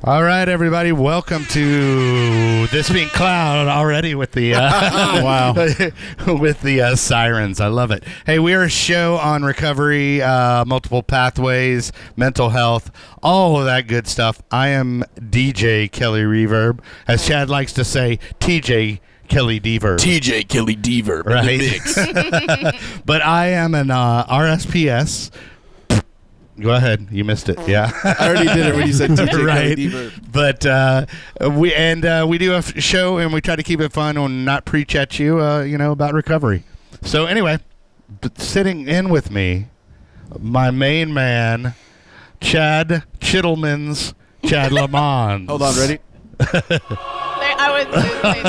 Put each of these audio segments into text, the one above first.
All right, everybody, welcome to This Being Cloud already with the wow, with the sirens. I love it. Hey, we are a show on recovery, multiple pathways, mental health, all of that good stuff. I am DJ Kelly Reverb, as Chad likes to say, TJ Kelly Deverb. TJ Kelly Deverb, right? But I am an RSPS. Go ahead. You missed it. Yeah. I already did it when you said TJ right. Kelly Deverb. But we do a show and we try to keep it fun and not preach at you, about recovery. So anyway, sitting in with me, my main man, Chad Chittleman's Chad Lamont. Hold on, ready? I was do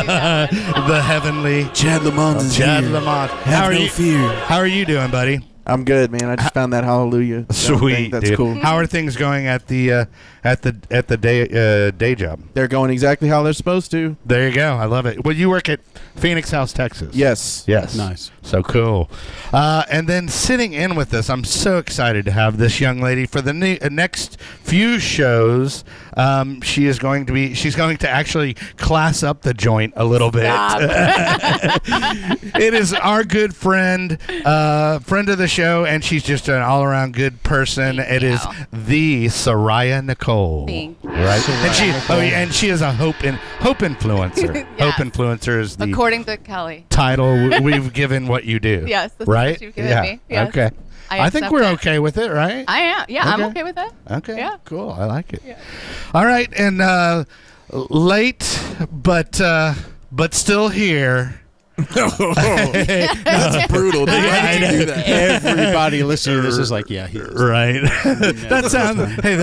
that one. The heavenly Chad Lamont is Chad here. Lamont. Have no fear. How are you doing, buddy? I'm good, man. I just found that hallelujah. Sweet, that's dude. cool. How are things going at the day job? They're going exactly how they're supposed to. There you go. I love it. Well, you work at Phoenix House, Texas. Yes. Nice. So cool. And then sitting in with us, I'm so excited to have this young lady for the next few shows. She's going to actually class up the joint a little bit. It is our good friend of the show, and she's just an all-around good person. Thank it you. is the Soraya Nicole. Thank you. Right? And she is a hope influencer. Yes. Hope influencer is the according to Kelly title we've given what you do. Yes, this is right? what you've given me. Yes. Okay. I think accept we're it. okay with it, right? I am. Yeah, I'm Okay. okay with it. Okay. Yeah. Cool. I like it. Yeah. All right, and late but still here. That's brutal. Dude. Why did you do that? Everybody listening to this is like, yeah, he is. Right. That sounds. Hey,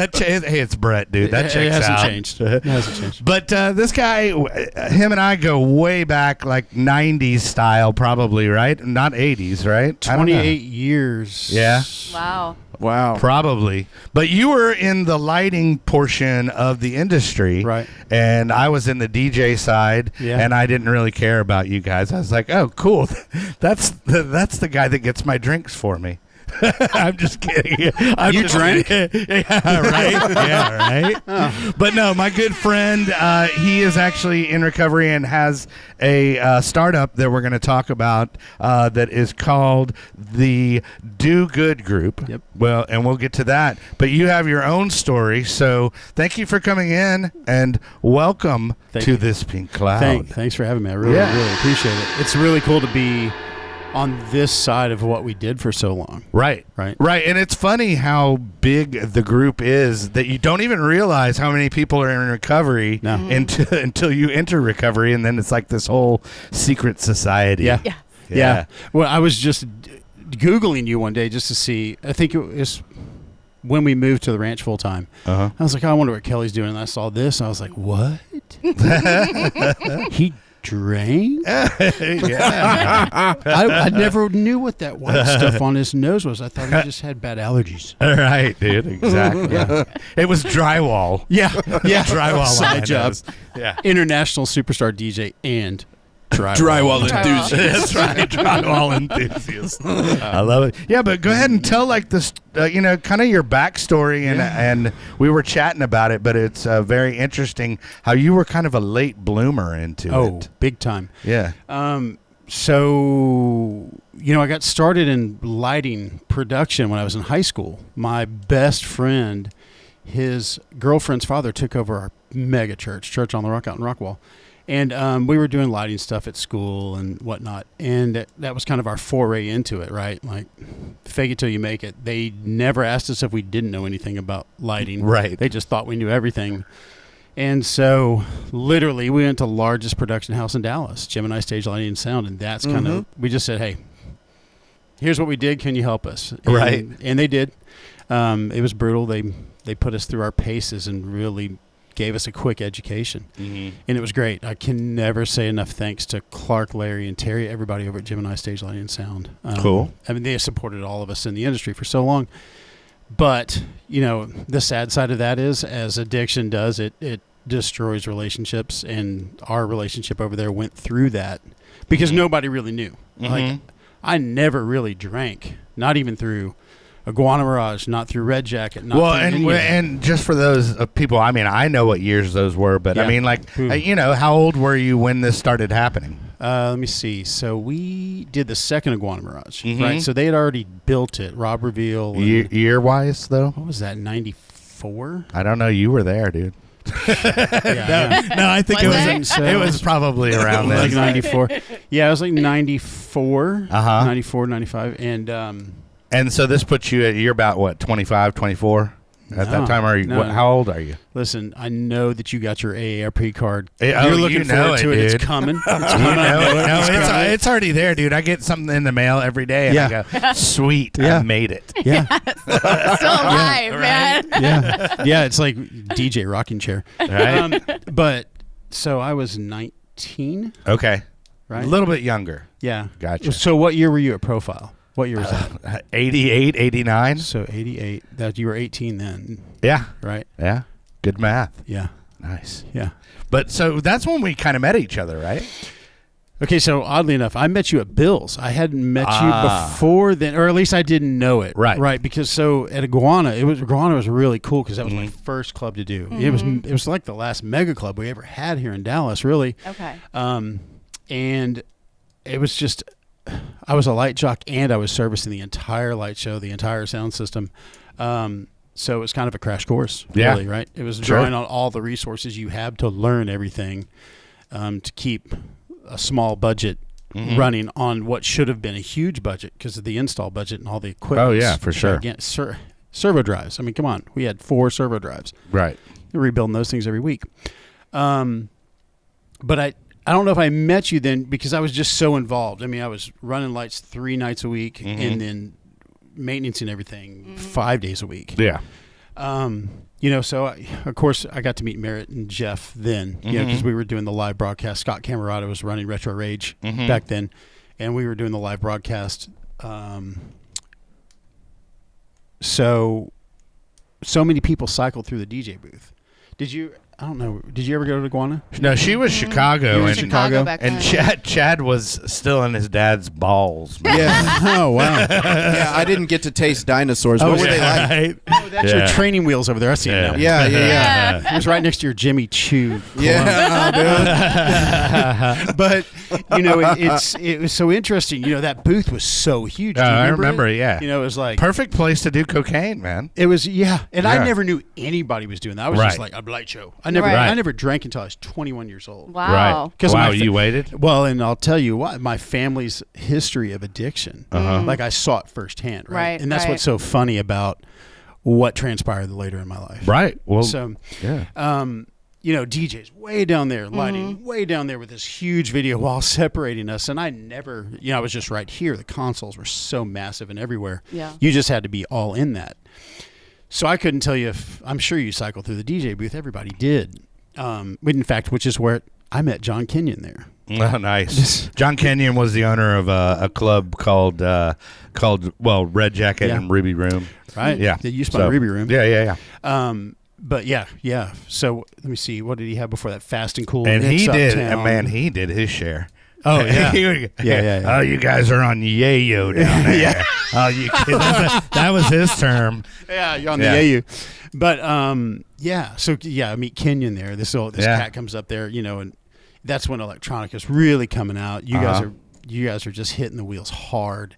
it's Brett, dude. That checks hasn't out. changed. It hasn't changed. But this guy, him and I go way back, like 90s style, probably, right? Not 80s, right? 28 years. Yeah. Wow. Probably. But you were in the lighting portion of the industry. Right. And I was in the DJ side. Yeah. And I didn't really care about you guys. I was like, oh, cool. That's the guy that gets my drinks for me. I'm just kidding. You drank? Yeah, right. Yeah, right. Oh. But no, my good friend, he is actually in recovery and has a startup that we're going to talk about that is called the Do Good Group. Yep. Well, and we'll get to that. But you have your own story, so thank you for coming in and welcome to This Pink Cloud. Thanks for having me. I really appreciate it. It's really cool to be on this side of what we did for so long. Right. And it's funny how big the group is that you don't even realize how many people are in recovery until you enter recovery, and then it's like this whole secret society. Yeah. Well, I was just Googling you one day just to see. I think it was when we moved to the ranch full time. I was like, I wonder what Kelly's doing. And I saw this, and I was like, what? He drank? Yeah. I never knew what that white stuff on his nose was. I thought he just had bad allergies. Right, dude. Exactly. Yeah. It was drywall. Yeah. Drywall. Side job. Yeah. International superstar DJ and Drywall enthusiast. That's right. Drywall enthusiast. I love it. Yeah, but go ahead and tell like this, kind of your backstory, and we were chatting about it, but it's very interesting how you were kind of a late bloomer into it. Oh, big time. Yeah. So, I got started in lighting production when I was in high school. My best friend, his girlfriend's father took over our mega church on the Rock out in Rockwall. And we were doing lighting stuff at school and whatnot. And that was kind of our foray into it, right? Like, fake it till you make it. They never asked us if we didn't know anything about lighting. Right. They just thought we knew everything. And so, literally, we went to the largest production house in Dallas, Gemini Stage Lighting and Sound. And that's kind of, we just said, hey, here's what we did. Can you help us? Right. And they did. It was brutal. They put us through our paces and really gave us a quick education. And it was great. I can never say enough thanks to Clark, Larry, and Terry, everybody over at Gemini Stage Lighting and Sound. Cool. I mean, they have supported all of us in the industry for so long. But, you know, the sad side of that is, as addiction does, it destroys relationships, and our relationship over there went through that because nobody really knew. Like, I never really drank, not even through Iguana Mirage, not through Red Jacket. Not through and just for those people, I mean, I know what years those were, but I mean, like, you know, how old were you when this started happening? Let me see. So we did the second Iguana Mirage, right? So they had already built it. Rob Reveal. Year-wise, though? What was that, 94? I don't know. You were there, dude. No, I think it was probably around then. Like 94. Yeah, it was like 94, 94, 95. And so this puts you you're about, what, 25, 24? At that time, how old are you? Listen, I know that you got your AARP card. You're looking forward to it. Dude. It's coming. It's coming. It's already there, dude. I get something in the mail every day, and I go, sweet, I made it. Yeah. Still alive, man. Yeah, it's like DJ rocking chair. Right. But, so I was 19. Okay. Right? A little bit younger. Yeah. Gotcha. So what year were you at Profile? What year was that? 88, 89. So 88. That you were 18 then. Yeah. Right? Yeah. Good math. Yeah. Nice. Yeah. But so that's when we kind of met each other, right? Okay, so oddly enough, I met you at Bill's. I hadn't met you before then, or at least I didn't know it. Right. Right, because so at Iguana was really cool because that was my first club to do. It was like the last mega club we ever had here in Dallas, really. Okay. And it was just, I was a light jock and I was servicing the entire light show, the entire sound system. So it was kind of a crash course, really, right? It was drawing on all the resources you have to learn everything, to keep a small budget running on what should have been a huge budget because of the install budget and all the equipment. Oh, yeah, for sure. Servo drives. I mean, come on. We had 4 servo drives. Right. We're rebuilding those things every week. But I don't know if I met you then because I was just so involved. I mean, I was running lights 3 nights a week and then maintenance and everything 5 days a week. Yeah. You know, so of course I got to meet Merritt and Jeff then, you know, because we were doing the live broadcast. Scott Camerata was running Retro Rage back then, and we were doing the live broadcast. So many people cycled through the DJ booth. Did you? I don't know. Did you ever go to Iguana? No, she was Chicago. You were in Chicago back and then. Chad was still in his dad's balls. Man. Yeah. Oh, wow. Yeah, I didn't get to taste dinosaurs. What were they like? Right? Oh, that's your training wheels over there. I see it now. Yeah. It was right next to your Jimmy Choo. Yeah, dude. But, you know, it was so interesting. You know, that booth was so huge. Do you I remember it? yeah. You know, it was like... Perfect place to do cocaine, man. It was, yeah. And I Yeah. never knew anybody was doing that. I was just like, a light show. I never drank until I was 21 years old. Wow. Right. Wow, you waited? Well, and I'll tell you what, my family's history of addiction, like I saw it firsthand, right? And that's what's so funny about what transpired later in my life. Right. Well, So, yeah. you know, DJ's way down there, lighting way down there with this huge video wall separating us. And I never, you know, I was just right here. The consoles were so massive and everywhere. Yeah. You just had to be all in that. So I couldn't tell you if, I'm sure you cycled through the DJ booth. Everybody did. In fact, which is where I met John Kenyon there. Oh, nice. John Kenyon was the owner of a club called Red Jacket and Ruby Room. Right. Yeah. That used to be Ruby Room. Yeah. But yeah. So let me see. What did he have before that? Fast and Cool. And Nick's he did, Uptown. man, he did his share. Oh, yeah. Yeah. Oh, you guys are on yayo down there. Yeah. Oh, you kidding? That was his term. Yeah, you're on the AU. But yeah, so yeah, I meet Kenyon there. This cat comes up there, you know, and that's when electronic is really coming out. You guys are just hitting the wheels hard.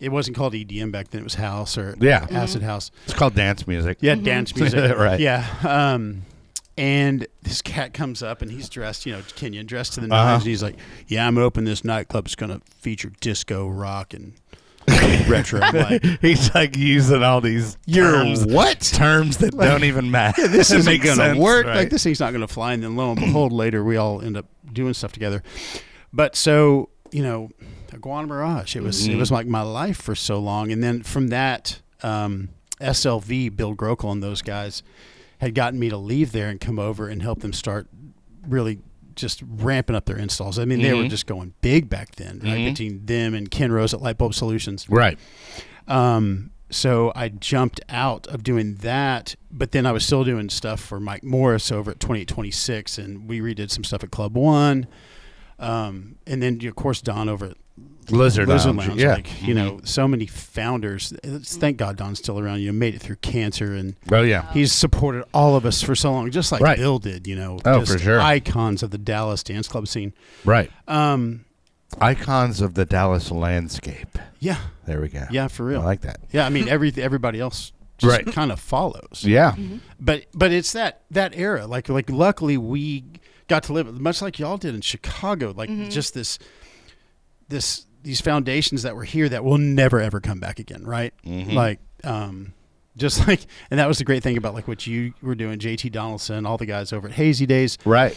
It wasn't called EDM back then; it was house or acid house. It's called dance music. Yeah, dance music. Right. Yeah. And this cat comes up and he's dressed, you know, Kenyon dressed to the nines, and he's like, "Yeah, I'm open. This nightclub's gonna feature disco, rock, and retro." I'm like, he's like using all these terms that don't even matter. This isn't going to work. Right? Like, this thing's not going to fly. And then lo and behold, later we all end up doing stuff together. But so, you know, Iguana Mirage, it was like my life for so long. And then from that, SLV, Bill Grokel and those guys had gotten me to leave there and come over and help them start really just ramping up their installs. I mean, they were just going big back then, right? Between them and Ken Rose at Light Bulb Solutions. Right. so I jumped out of doing that, but then I was still doing stuff for Mike Morris over at 2826, and we redid some stuff at Club One. And then, of course, Don over at Lizard Lounge. Yeah. Like, you know, so many founders. Thank God Don's still around. You know, made it through cancer, and he's supported all of us for so long, just like Bill did. You know, just for sure, icons of the Dallas dance club scene. Right. Icons of the Dallas landscape. Yeah. There we go. Yeah, for real. I like that. Yeah, I mean, everybody else just kind of follows. Yeah. Mm-hmm. But it's that era. Like luckily we got to live much like y'all did in Chicago. Like just these foundations that were here that will never ever come back again, right? Like just like, and that was the great thing about like what you were doing, JT Donaldson, all the guys over at Hazy Days. Right.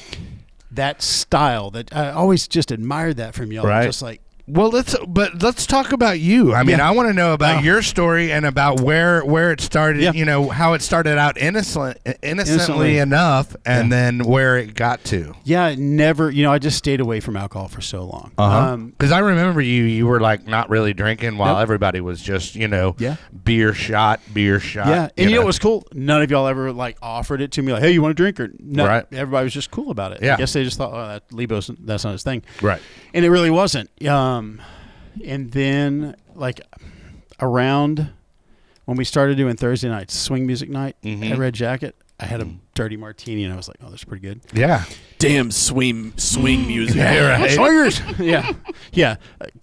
That style that I always just admired that from y'all. Right. Just like, well, let's talk about you. I mean, I want to know about your story and about where it started. Yeah. You know, how it started out innocently enough, and then where it got to. Yeah, never. You know, I just stayed away from alcohol for so long. Because I remember you were like not really drinking while everybody was just beer shot. Yeah, and you know what was cool? None of y'all ever like offered it to me like, hey, you want a drink? Or no, everybody was just cool about it. Yeah. I guess they just thought, oh, that's not his thing. Right. And it really wasn't. And then like around when we started doing Thursday nights, swing music night at Red Jacket, I had a dirty martini and I was like, oh, that's pretty good. Yeah. Damn swing music. Yeah, right. Swingers. Yeah.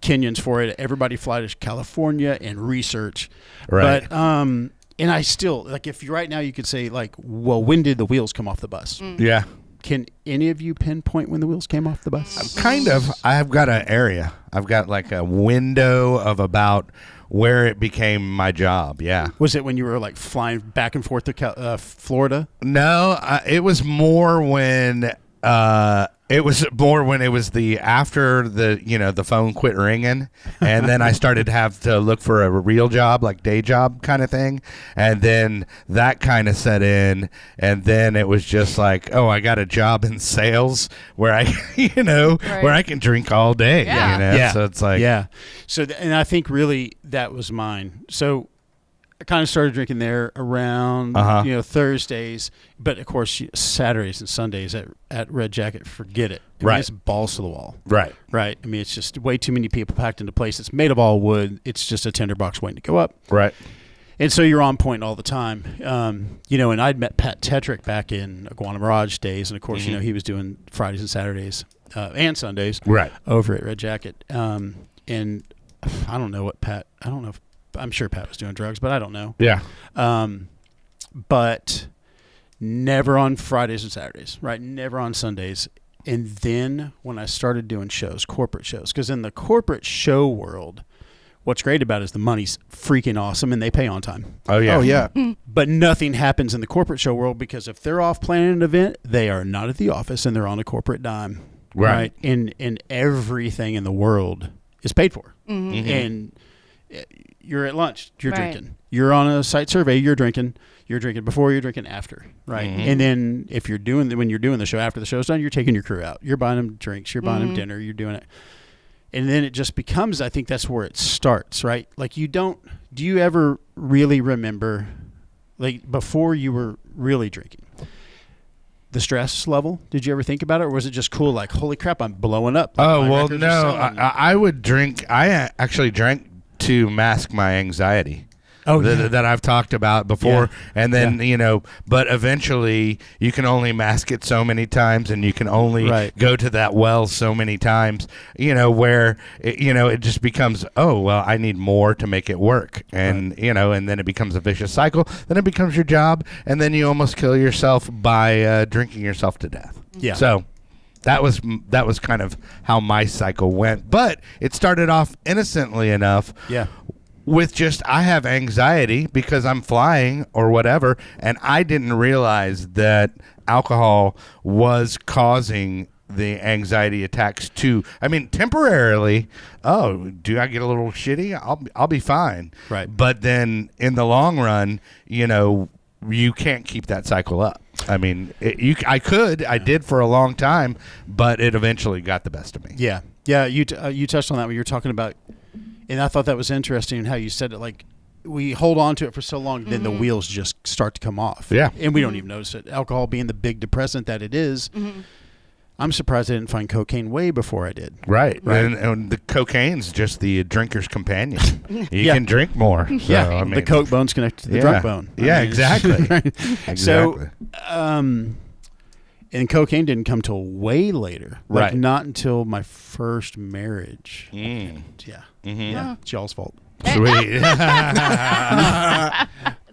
Kenyans for it. Everybody fly to California and research. Right. But and I still like if you right now you could say like, well, when did the wheels come off the bus? Yeah. Can any of you pinpoint when the wheels came off the bus? Kind of. I've got an area. I've got like a window of about where it became my job. Yeah. Was it when you were like flying back and forth to Florida? No, it was more when it was the after the phone quit ringing, and then I started to have to look for a real job, like day job kind of thing, and then that kind of set in, and then it was just like, oh, I got a job in sales where I where I can drink all day. Yeah. So it's like So and I think really that was mine. So I kind of started drinking there around Thursdays, but of course Saturdays and Sundays at Red Jacket, forget it. I mean, it's balls to the wall. Right. I mean, it's just way too many people packed into a place. It's made of all wood. It's just a tinderbox waiting to go up. Right. And so you're on point all the time. And I'd met Pat Tetrick back in Iguana Mirage days, and of course, he was doing Fridays and Saturdays and Sundays over at Red Jacket. And I don't know what Pat. I don't know if. I'm sure Pat was doing drugs, but I don't know. Yeah. But never on Fridays and Saturdays, right? Never on Sundays. And then when I started doing shows, corporate shows, because in the corporate show world, what's great about it is the money's freaking awesome and they pay on time. Oh, yeah. Oh, yeah. But nothing happens in the corporate show world because if they're off planning an event, they are not at the office and they're on a corporate dime. Right. And everything in the world is paid for. And you're at lunch, you're drinking. You're on a site survey, you're drinking. You're drinking before, you're drinking after, right? And then if when you're doing the show after the show's done, you're taking your crew out. You're buying them drinks, you're buying them dinner, you're doing it. And then it just becomes, I think that's where it starts, right? Like do you ever really remember, like before you were really drinking, the stress level? Did you ever think about it? Or was it just cool, like, holy crap, I'm blowing up? Oh, well, no, I would drink. I actually drank to mask my anxiety. That I've talked about before. And then, but eventually you can only mask it so many times and you can only go to that well so many times, where, it just becomes, oh, well, I need more to make it work. And, and then it becomes a vicious cycle. Then it becomes your job. And then you almost kill yourself by drinking yourself to death. Yeah. So that was kind of how my cycle went. But it started off innocently enough. Yeah. With just, I have anxiety because I'm flying or whatever, and I didn't realize that alcohol was causing the anxiety attacks too. I mean, temporarily, do I get a little shitty? I'll be fine. Right. But then in the long run, you can't keep that cycle up. I mean, I did for a long time, but it eventually got the best of me. Yeah. Yeah, you touched on that when you were talking about. And I thought that was interesting how you said it, like we hold on to it for so long, then the wheels just start to come off. Yeah. And we don't even notice it. Alcohol being the big depressant that it is, I'm surprised I didn't find cocaine way before I did. Right. And the cocaine's just the drinker's companion. You can drink more. So, Yeah. I mean, The coke bone's connected to the drunk bone. Yeah, exactly. Right. So, and cocaine didn't come till way later. Like Right. not until my first marriage. Mm. Yeah. Mhm. Yeah. It's y'all's fault. Sweet.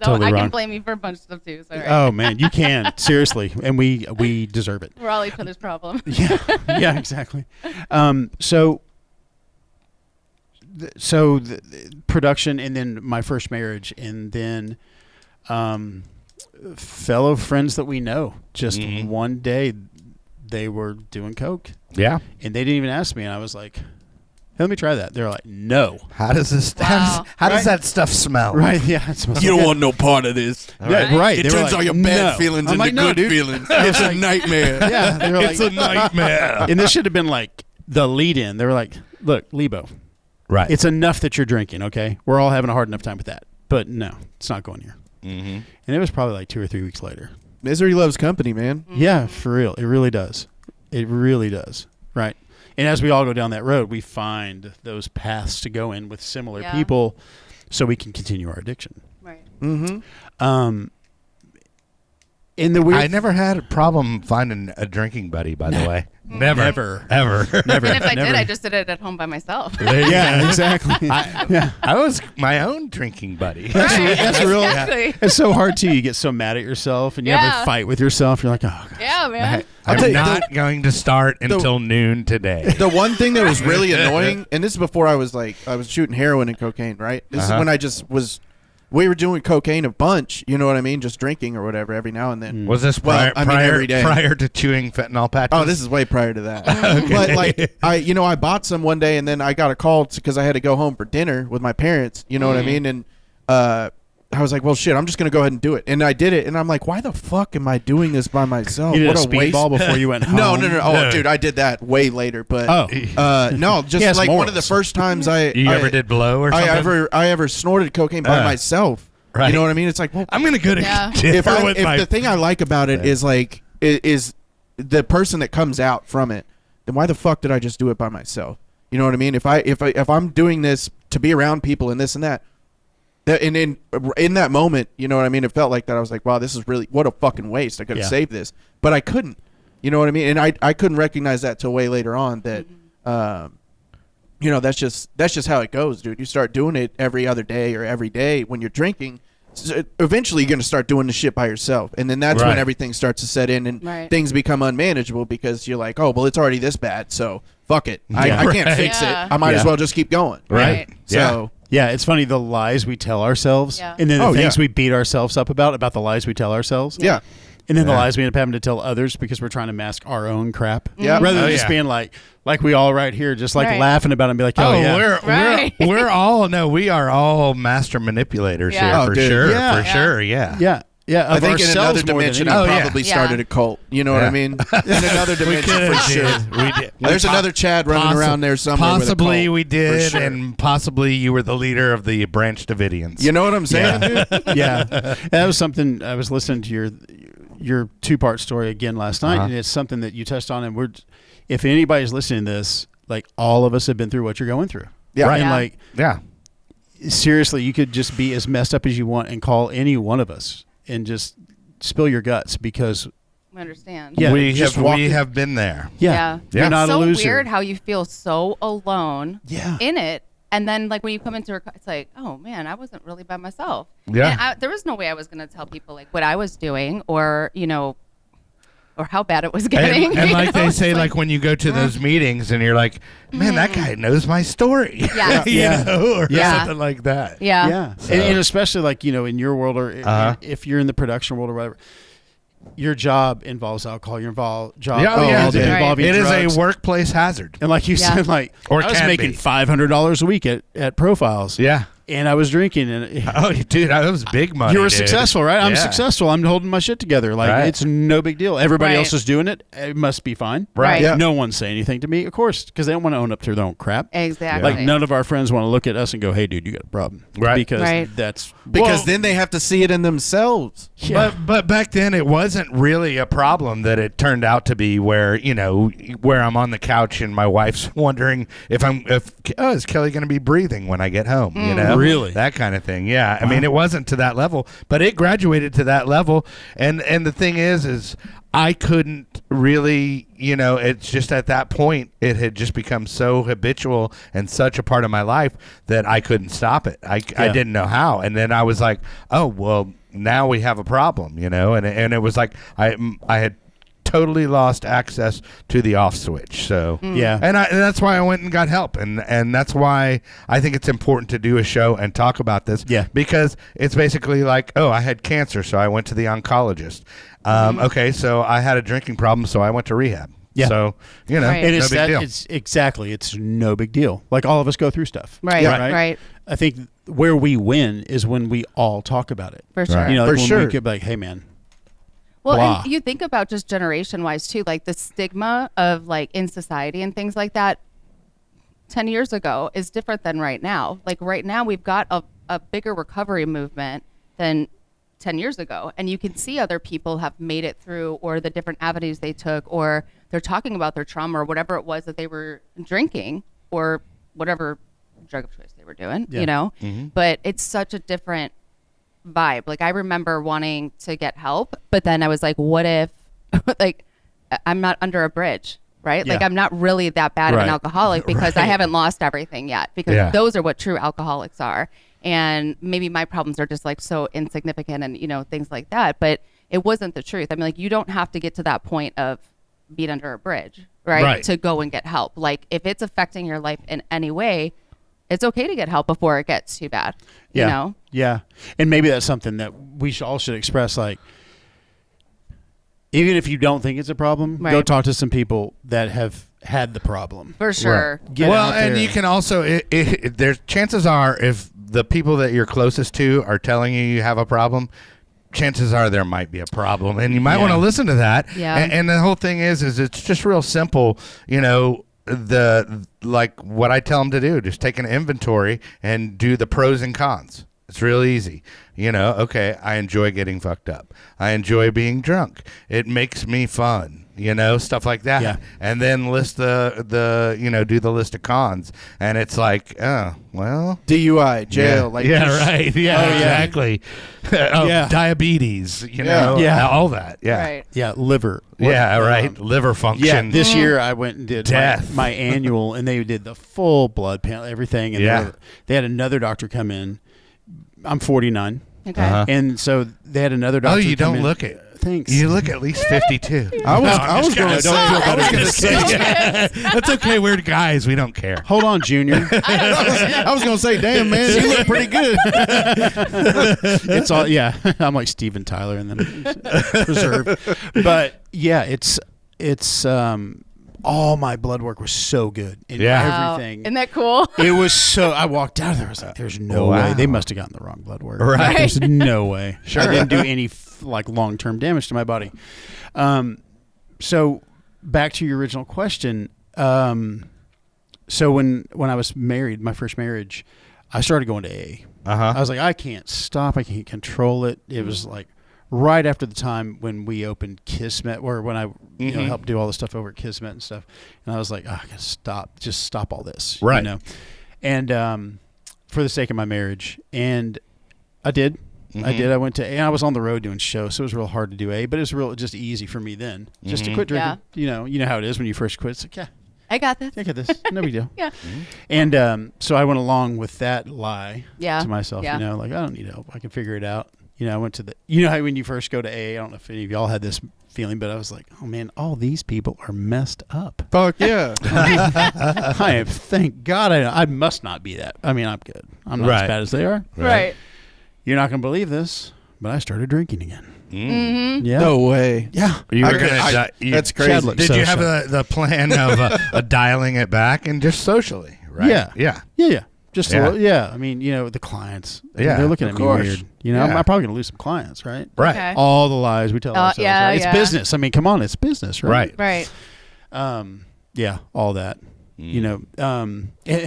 Totally I wrong. can blame you for a bunch of stuff too. So Oh man, you can. Seriously. And we deserve it. we're all each other's problem. Yeah, exactly. So the production, and then my first marriage, and then fellow friends that we know. Just one day, they were doing coke, Yeah. and they didn't even ask me, and I was like, "Hey, let me try that." They're like, "No." How does this? Wow. How does that stuff smell? Right? Yeah. It smells You like don't it. want no part of this. Yeah, right. It They were turns like, all your bad "No." feelings I'm into like, "No, good dude." feelings. It's a nightmare. Yeah. They were like, It's a nightmare. and this should have been like the lead-in. They were like, "Look, Lebo, Right. it's enough that you're drinking. Okay, we're all having a hard enough time with that, but no, it's not going here." Mm-hmm. And it was probably like 2 or 3 weeks later. Misery loves company, man. Yeah, for real. It really does. It really does. Right. And as we all go down that road, we find those paths to go in with similar Yeah. people so we can continue our addiction. Right. Mm-hmm. In the weird I never had a problem finding a drinking buddy, by the way. Never. Never. Ever. Never. And if I never. did, I just did it at home by myself. Yeah, exactly. Yeah. I was my own drinking buddy. That's real. Exactly. It's so hard too. You get so mad at yourself and you have Yeah. a fight with yourself. You're like, oh, God. Yeah, man. I'll tell I'm you, not going to start until noon today. The one thing that was really annoying, and this is before I was shooting heroin and cocaine, right? This is when I just we were doing cocaine a bunch, you know what I mean? Just drinking or whatever every now and then. Was this Well, every day. prior to chewing fentanyl patches? Oh, this is way prior to that. But like I bought some one day and then I got a call because I had to go home for dinner with my parents, you know what I mean? And I was like, well, shit, I'm just going to go ahead and do it. And I did it. And I'm like, why the fuck am I doing this by myself? You did What a a waste. speedball before you went home. No. Oh, dude, I did that way later. But no, just has like one of the morals. first times you ever did blow or something? I ever snorted cocaine by myself. Right. You know what I mean? It's like, well, I'm going to go to Yeah. dinner if the thing I like about it is like is the person that comes out from it, then why the fuck did I just do it by myself? You know what I mean? If I'm doing this to be around people and this and that, and in that moment, you know what I mean? It felt like that. I was like, wow, this is really what a fucking waste. I could have saved this, but I couldn't. You know what I mean? And I couldn't recognize that till way later on that. You know, that's just how it goes, dude. You start doing it every other day or every day when you're drinking. So eventually, you're going to start doing the shit by yourself. And then that's when everything starts to set in and things become unmanageable because you're like, oh, well, it's already this bad. So fuck it. I can't fix it. I might as well just keep going. Right. So, Yeah, it's funny the lies we tell ourselves, Yeah. and then the things we beat ourselves up about the lies we tell ourselves. yeah. And then the lies we end up having to tell others because we're trying to mask our own crap. Yeah. Rather than Oh, just yeah. being like we all right here, just like Right. laughing about it and be like, oh, yeah. Right. we are all master manipulators Yeah. here Oh, for dude. sure. Yeah. For sure. Yeah. Yeah. Yeah. I Of think in ourselves another more than dimension, anything. I yeah. probably Yeah. started a cult. You know what Yeah. I mean? In another dimension, for sure. We did. There's another Chad running around there somewhere. Possibly with a cult, we did, for sure. and possibly you were the leader of the Branch Davidians. You know what I'm saying, dude? Yeah. That was something I was listening to your 2-part story again last night, and it's something that you touched on. And if anybody's listening to this, like all of us have been through what you're going through. Yeah. Right. And Yeah. like, Yeah. seriously, you could just be as messed up as you want and call any one of us and just spill your guts because We understand. Yeah, we just have been there. Yeah. you're Yeah. not so a loser. weird how you feel so alone Yeah. in it. And then, like, when you come into it's like, oh, man, I wasn't really by myself. Yeah. And there was no way I was going to tell people, like, what I was doing or, you know, or how bad it was getting. And you like know? they It's say, like when you go to those meetings and you're like, man, that guy knows my story. Yeah. You Yeah. know, or Yeah. something like that. Yeah. Yeah. And especially like, you know, in your world or if you're in the production world or whatever, your job involves alcohol. Your job Yeah, oh, yeah. involves Right. involving It is drugs. a workplace hazard. And like you Yeah. said, like Or I was can making be. $500 a week at Profiles. Yeah. And I was drinking, and Oh, dude, that was big money. you were dude. successful, right? I'm Yeah. successful. I'm holding my shit together. Like, Right. it's no big deal. Everybody Right. else is doing it. It must be fine. Right. Yeah. No one's saying anything to me, of course, because they don't want to own up to their own crap. Exactly. Like, none of our friends want to look at us and go, hey, dude, you got a problem. Right. Because Right. that's... Because then they have to see it in themselves. Yeah. But back then it wasn't really a problem that it turned out to be where where I'm on the couch and my wife's wondering if is Kelly going to be breathing when I get home, Really? that kind of thing. Yeah. I mean, it wasn't to that level, but it graduated to that level. And the thing is I couldn't really, it's just at that point it had just become so habitual and such a part of my life that I couldn't stop it. I didn't know how. And then I was like, oh, well, now we have a problem, and it was like I had totally lost access to the off switch. So Yeah. and that's why I went and got help, and that's why I think it's important to do a show and talk about this. Yeah. Because it's basically like, oh, I had cancer, so I went to the oncologist. Okay, so I had a drinking problem, so I went to rehab. Yeah. So Right. And no it's big that, deal. it's no big deal. Like, all of us go through stuff. Right. Yeah. Right. I think where we win is when we all talk about it. For sure. Right. Like For when sure. we get like, hey, man. Well, blah. and you think about just generation wise too, like the stigma of like in society and things like that 10 years ago is different than right now. Like right now we've got a bigger recovery movement than 10 years ago. And you can see other people have made it through, or the different avenues they took, or they're talking about their trauma or whatever it was that they were drinking or whatever drug of choice they were doing, Yeah. But it's such a different vibe. Like I remember wanting to get help, but then I was like, what if like I'm not under a bridge, right? Like Yeah. I'm not really that bad of an Right. alcoholic because I haven't lost everything yet, because Yeah. those are what true alcoholics are. And maybe my problems are just like so insignificant and things like that, but it wasn't the truth. I mean, like you don't have to get to that point of being under a bridge, right? To go and get help. Like if it's affecting your life in any way, it's okay to get help before it gets too bad. Yeah. You know? Yeah. And maybe that's something that we all should express. Like, even if you don't think it's a problem, go Right. talk to some people that have had the problem. For sure. Get well, out and there. you can also there's chances are if the people that you're closest to are telling you have a problem, chances are there might be a problem, and you might want to listen to that. Yeah. And the whole thing is it's just real simple. Like what I tell them to do, just take an inventory and do the pros and cons. It's real easy. Okay, I enjoy getting fucked up. I enjoy being drunk. It makes me fun. Stuff like that. Yeah. And then list do the list of cons. And it's like, oh, well. DUI, jail, like right. Yeah, exactly. Yeah. Diabetes, Yeah. all that. Yeah. Right. Yeah, liver. Yeah, right. Liver function. Yeah, this year I went and did Death. my annual, and they did the full blood panel, everything. And Yeah. they had another doctor come in. I'm 49. Okay. Uh-huh. And so they had another doctor Oh, you come don't in. look it. Thanks. You look at least 52. I was gonna going to say. That's okay. We're guys. We don't care. Hold on, Junior. I was going to say, damn, man, you look pretty good. It's all, yeah. I'm like Steven Tyler and then preserved. But yeah, it's all my blood work was so good. And Yeah. Wow. everything. Isn't that cool? It was so. I walked out of there. I was like, "There's no Wow. way they must have gotten the wrong blood work. Right. There's no way. Sure. I didn't do any like long-term damage to my body." So back to your original question. So when I was married, my first marriage, I started going to AA. Uh-huh. I was like, I can't stop. I can't control it. It was like right after the time when we opened Kismet, or when I helped do all the stuff over at Kismet and stuff. And I was like, oh, I gotta stop. Just stop all this. Right. And for the sake of my marriage. And I did. I did. I went to, and I was on the road doing shows, so it was real hard to do but it was real just easy for me then, just to quit drinking. Yeah. You know how it is when you first quit. It's like, yeah, I got this. I got this. No big deal. Yeah. And so I went along with that lie Yeah. to myself, Yeah. like, I don't need help. I can figure it out. I went to how when you first go to AA, I don't know if any of y'all had this feeling, but I was like, oh man, all these people are messed up. Fuck yeah. I am, thank God I must not be that. I mean, I'm good. I'm not Right. as bad as they are. Right. You're not going to believe this, but I started drinking again. Mm-hmm. Yeah. No way. Yeah. You were Okay, gonna that's crazy. Chadwick. Did So you have sorry. the plan of dialing it back and just socially, right? Yeah. Yeah. Yeah. Just I mean, the clients. Yeah, they're looking at me course. weird. Yeah. I'm probably gonna lose some clients, right? Right. Okay. All the lies we tell ourselves. Right? It's business. I mean, come on, it's business, right? Right. Yeah, all that.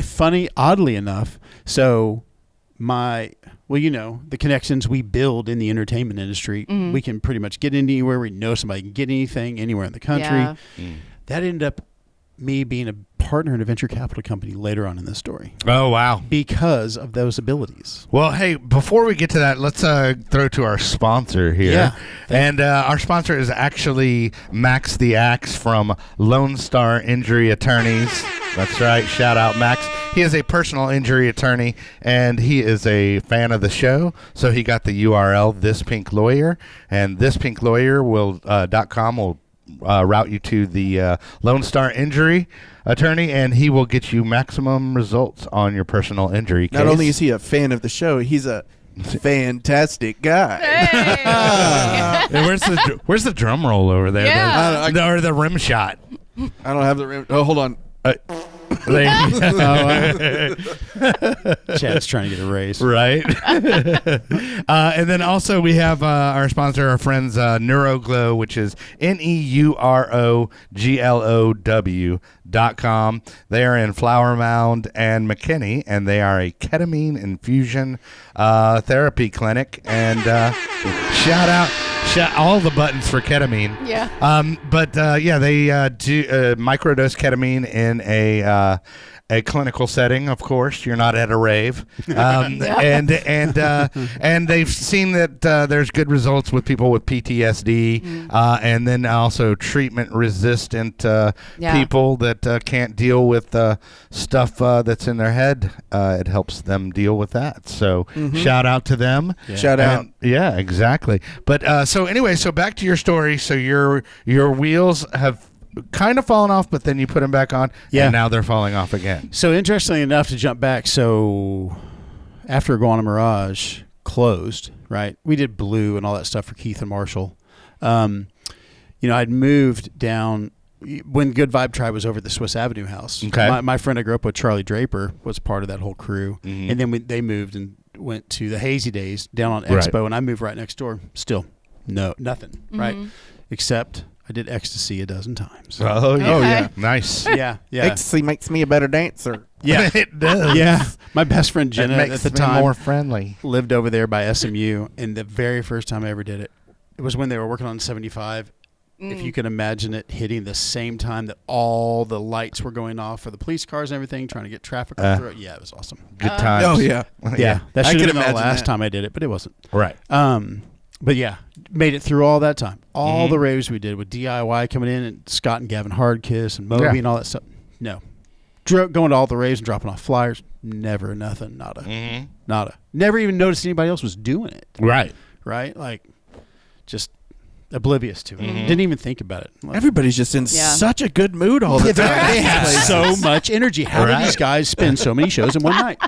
Funny, oddly enough. So the connections we build in the entertainment industry, we can pretty much get anywhere. We know somebody can get anything anywhere in the country. Yeah. That ended up me being a partner in a venture capital company later on in the story Oh, wow. because of those abilities. Well, hey, before we get to that, let's throw to our sponsor here. Yeah. And our sponsor is actually Max the Axe from Lone Star Injury Attorneys. That's right. Shout out, Max. He is a personal injury attorney, and he is a fan of the show. So he got the URL, This Pink Lawyer, and thispinklawyer.com will route you to the Lone Star Injury Attorney, and he will get you maximum results on your personal injury case. Not only is he a fan of the show, he's a fantastic guy. Hey. Hey, where's the drum roll over there? Yeah. Or the rim shot. I don't have the rim. Oh, hold on. Chad's trying to get a raise. Right. And then also we have our sponsor, our friends NeuroGlow, which is NEUROGLOW.com. They are in Flower Mound and McKinney, and they are a ketamine infusion therapy clinic. And shout out all the buttons for ketamine. Yeah. They do microdose ketamine in a clinical setting. Of course, you're not at a rave, and they've seen that there's good results with people with PTSD, and then also treatment-resistant people that can't deal with stuff that's in their head. It helps them deal with that. So shout out to them. Yeah. Shout out. Yeah, exactly. But so back to your story. So your wheels have kind of fallen off, but then you put them back on, and now they're falling off again. So interestingly enough, to jump back, so after Iguana Mirage closed, right, we did Blue and all that stuff for Keith and Marshall. I'd moved down when Good Vibe Tribe was over at the Swiss Avenue house. Okay. My friend I grew up with, Charlie Draper, was part of that whole crew. And then they moved and went to the Hazy Days down on Expo, and I moved right next door. Still, nothing, right? Except I did ecstasy a dozen times. Oh, yeah. Okay. Yeah. Nice. Yeah. Ecstasy makes me a better dancer. Yeah. It does. Yeah. My best friend It Jenna makes at the me time more friendly. lived over there by SMU, and the very first time I ever did it, it was when they were working on 75. If you can imagine it hitting the same time that all the lights were going off for the police cars and everything, trying to get traffic through it. Yeah, it was awesome. Good times. Oh, yeah. Yeah, that I should have can been the imagine last that. time I did it, but it wasn't. Right. But yeah, made it through all that time. All the raves we did with DIY coming in and Scott and Gavin Hardkiss and Moby and all that stuff. No. Going to all the raves and dropping off flyers. Never, nothing, nada. Nada. Never even noticed anybody else was doing it. Right. Right? Like, just oblivious to it. Didn't even think about it. Like, Everybody's just in such a good mood all the time. they have so much energy. How do these guys spend so many shows in one night?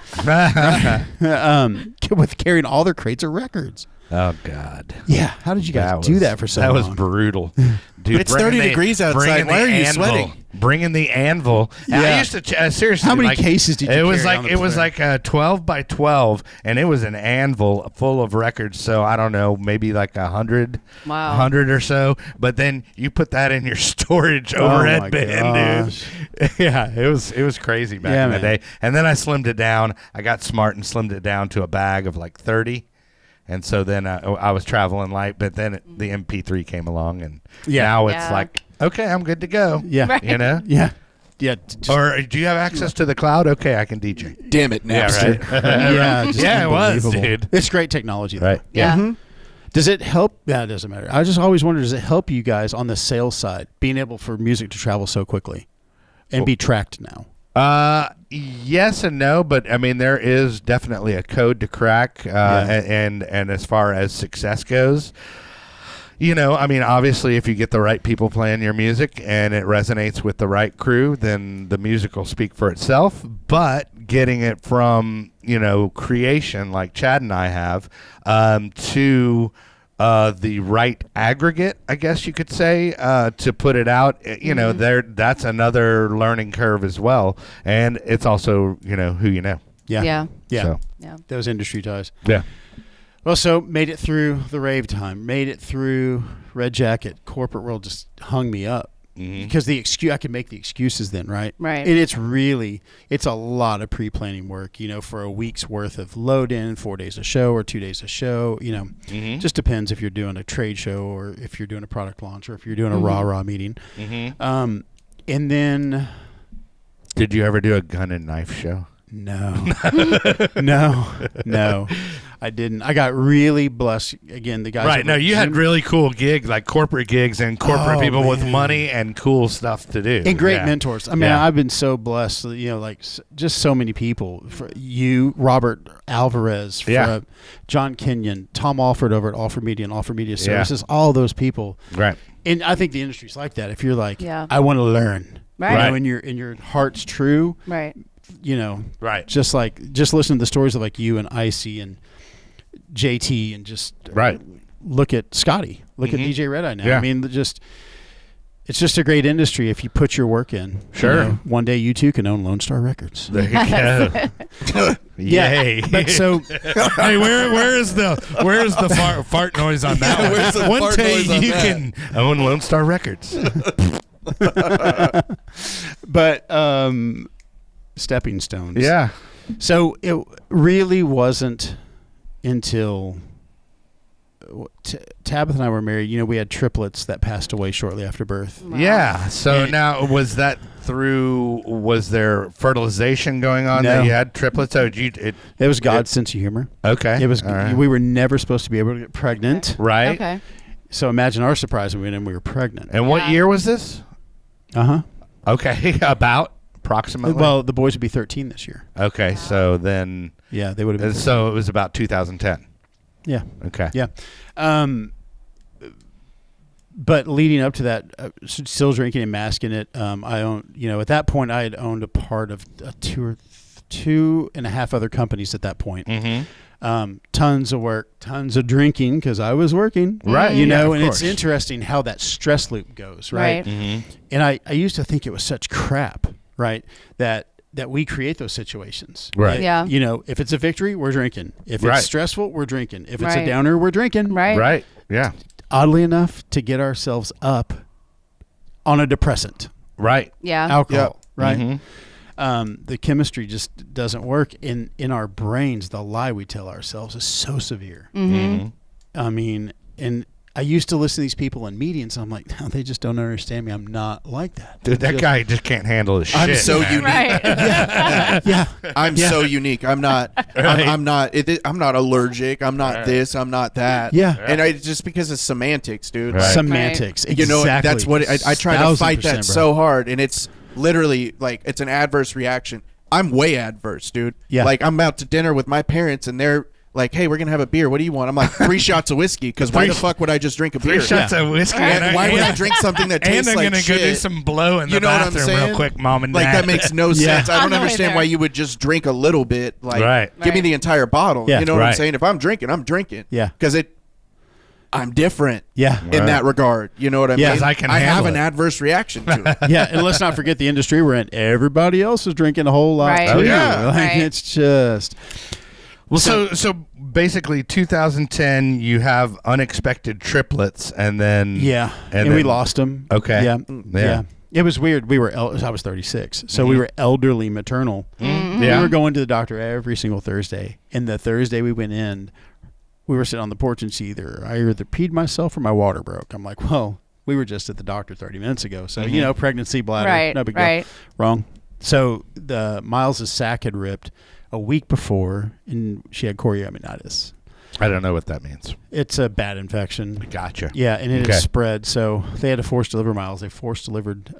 With carrying all their crates of records. Oh, God. Yeah. How did you guys do that for so long? That was brutal. Dude, It's 30 degrees outside. Why are you sweating? Bringing the anvil. Yeah. I used to seriously. How many cases did you It was carry like on the it was flare? like a 12 by 12, and it was an anvil full of records. So I don't know, maybe like 100, Wow. 100 or so. But then you put that in your storage Oh overhead my bin, gosh. dude. Yeah, it was crazy back in the day. And then I slimmed it down. I got smart and slimmed it down to a bag of like 30. And so then I was traveling light, but then the MP3 came along, and now it's like, okay, I'm good to go. Yeah. Right. You know? Yeah. Yeah. Or do you have access to the cloud? Okay, I can DJ. Damn it, Napster. Yeah, just yeah, it was, unbelievable. dude. It's great technology, though. Right. Yeah. Does it help? Yeah, it doesn't matter. I just always wonder, does it help you guys on the sales side, being able for music to travel so quickly and be tracked now? Yes and no, but I mean there is definitely a code to crack, and as far as success goes, you know, I mean obviously if you get the right people playing your music and it resonates with the right crew, then the music will speak for itself. But getting it from, you know, creation like Chad and I have to the right aggregate, I guess you could say, to put it out, you know, that's another learning curve as well. And it's also, you know, who you know. Yeah. Yeah. Yeah. So, Yeah. Those industry ties. yeah. Well, so made it through the rave time, made it through Red Jacket. Corporate world just hung me up because I could make the excuses then, right? Right. And it's a lot of pre-planning work, for a week's worth of load in, 4 days a show or 2 days a show, just depends if you're doing a trade show or if you're doing a product launch or if you're doing a rah-rah meeting. And then. Did you ever do a gun and knife show? No, no, I didn't. I got really blessed. Again, the guys. Right. No, you had really cool gigs, like corporate gigs and corporate people with man. money and cool stuff to do. And great Yeah. mentors. I mean, I've been so blessed, just so many people. For you, Robert Alvarez, for, John Kenyon, Tom Alford over at Alford Media and Alford Media Services, all those people. Right. And I think the industry's like that. If you're like, Yeah. I want to learn. Right. And your heart's true. Right. Right. Just listen to the stories of like you and Icy and JT and just look at Scotty, look at DJ Red Eye now. Yeah. I mean, it's just a great industry if you put your work in. Sure. One day you too can own Lone Star Records. There you go. Yay. But so hey, where is the fart noise on that one? Where's the One fart day noise on you that? can own Lone Star Records. but stepping stones. Yeah. So it really wasn't until Tabitha and I were married. We had triplets that passed away shortly after birth. Wow. Yeah. So now, was there fertilization going on No. that you had triplets? Oh, It was God's sense of humor. Okay. It was. All right. We were never supposed to be able to get pregnant. Right. Okay. So imagine our surprise when we were pregnant. And what Yeah. year was this? Uh-huh. Okay. About approximately. Well, the boys would be 13 this year. Okay. So then, Yeah, they would have been. so it was about 2010. Yeah. Okay. Yeah. But leading up to that, still drinking and masking it, I owned, at that point I had owned a part of two and a half other companies at that point. Tons of work, tons of drinking because I was working. Right. And of it's course. interesting how that stress loop goes, right? Right. And I used to think it was such crap, right? That we create those situations. Right. Yeah. If it's a victory, we're drinking. If Right. it's stressful, we're drinking. If it's a Right. downer, we're drinking. Right. Right. Yeah. Oddly enough, to get ourselves up on a depressant, Right. Yeah. alcohol, right? Mhm. The chemistry just doesn't work in our brains. The lie we tell ourselves is so severe. Mm-hmm. I mean, and I used to listen to these people in meetings, and I'm like, no, they just don't understand me. I'm not like that. Dude, that guy just can't handle his shit. I'm so man. unique. Right. Yeah. I'm so unique. I'm not. I'm not. I'm not allergic. I'm not this. I'm not that. Yeah. And I just because of semantics, dude. Right. Like, Semantics. Exactly. That's what I try to fight 1000%, that bro. so hard, and it's literally like it's an adverse reaction. I'm way adverse, dude. Yeah. Like I'm out to dinner with my parents, and they're like, "Hey, we're gonna have a beer. What do you want?" I'm like, 3 shots of whiskey, because why the fuck would I just drink a beer? 3 shots of whiskey. And why would I drink something that tastes And I'm like gonna shit? go do some blow in You the know what I'm bathroom saying? real quick, mom and Like dad. that makes no Yeah. sense. I On don't the way understand there. why you would just drink a little bit. Like, Right. give me Right. the entire bottle. Yeah. You know what I'm Right. saying? If I'm drinking, I'm drinking. Yeah. Because I'm different. Yeah. In Right. that regard, you know what I Yeah. mean? 'Cause I can have handle an it. adverse reaction to it. Yeah, and let's not forget the industry we're in. Everybody else is drinking a whole lot Right. too. Oh, yeah. Like, Right. it's just Well, so basically, 2010, you have unexpected triplets, and then and we then- lost them. Okay. Yeah, Yeah. It was weird. I was 36, so we were elderly maternal. Mm-hmm. Yeah. We were going to the doctor every single Thursday, and the Thursday we went in, we were sitting on the porch, and I either peed myself or my water broke. I'm like, well, we were just at the doctor 30 minutes ago, so pregnancy, bladder, Right, no big right. deal. Wrong. So the Miles's sac had ripped a week before, and she had chorioamnitis. I don't know what that means. It's a bad infection. Gotcha. Yeah, and it Okay. has spread. So they had to force deliver Miles. They force delivered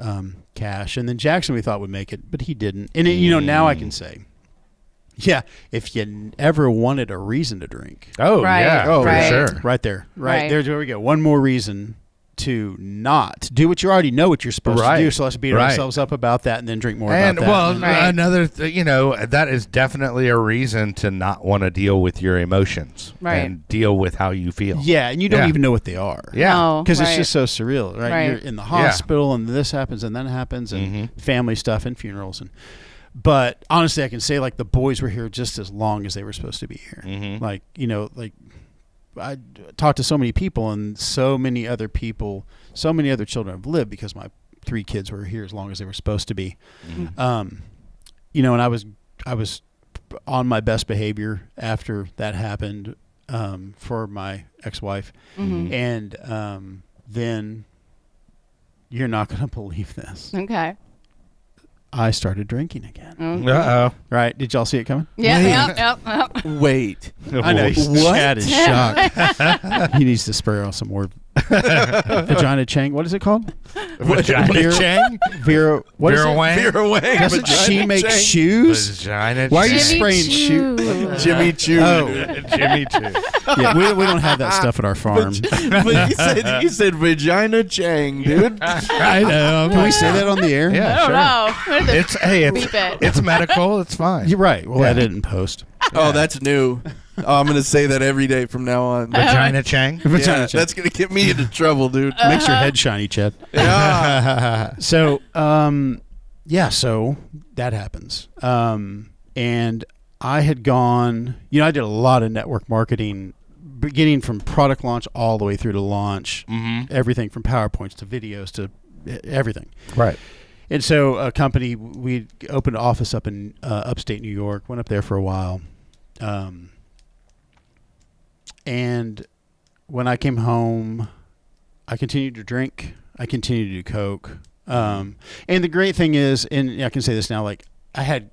Cash, and then Jackson we thought would make it, but he didn't. And now I can say, yeah, if you ever wanted a reason to drink, Oh, Right. yeah. Oh, for right. sure. right there, Right. there's where we go. One more reason to not do what you already know what you're supposed Right. to do. So let's beat Right. ourselves up about that, and then drink more And about that. well, Right. another, that is definitely a reason to not want to deal with your emotions Right. and deal with how you feel. yeah, and you don't Yeah. even know what they are. Yeah. No, Because it's right. just so surreal, right? Right. You're in the hospital, and this happens, and that happens, and Mhm. family stuff, and funerals, But honestly, I can say like the boys were here just as long as they were supposed to be here. Mm-hmm. Like, you know, like I talked to so many people, and so many other people, so many other children have lived because my 3 kids were here as long as they were supposed to be. Mm-hmm. You know, and I was on my best behavior after that happened for my ex-wife. Mm-hmm. And then you're not going to believe this. Okay. I started drinking again. Mm-hmm. Uh-oh. Right? Did y'all see it coming? Yeah. Yep. Wait. I know. What? Chad is shocked. He needs to spray on some more vagina chang. What is it called? Vagina Chang? Vera. What is Vera it? Wang? Vera Wang. Doesn't she Vagina make Chang. shoes? Vagina Why are you Chang. spraying shoes? Jimmy Choo. Oh. Jimmy Choo. Yeah, we don't have that stuff at our farm. But you said vagina Chang, dude. I know. Can we say that on the air? Yeah, I sure. don't know. It's it's medical. It's fine. You're right. Well, Yeah. I didn't post. Oh, that's new. Oh, I'm gonna say that every day from now on. Vagina Chang. Vagina Yeah, Chang. that's gonna get me into trouble, dude. Makes your head shiny, Chad. Yeah. So, so that happens. And I had gone, you know, I did a lot of network marketing, beginning from product launch all the way through to launch, everything from PowerPoints to videos to everything. Right. And so a company, we opened an office up in upstate New York, went up there for a while. And when I came home, I continued to drink. I continued to do coke. And the great thing is, and I can say this now, like I had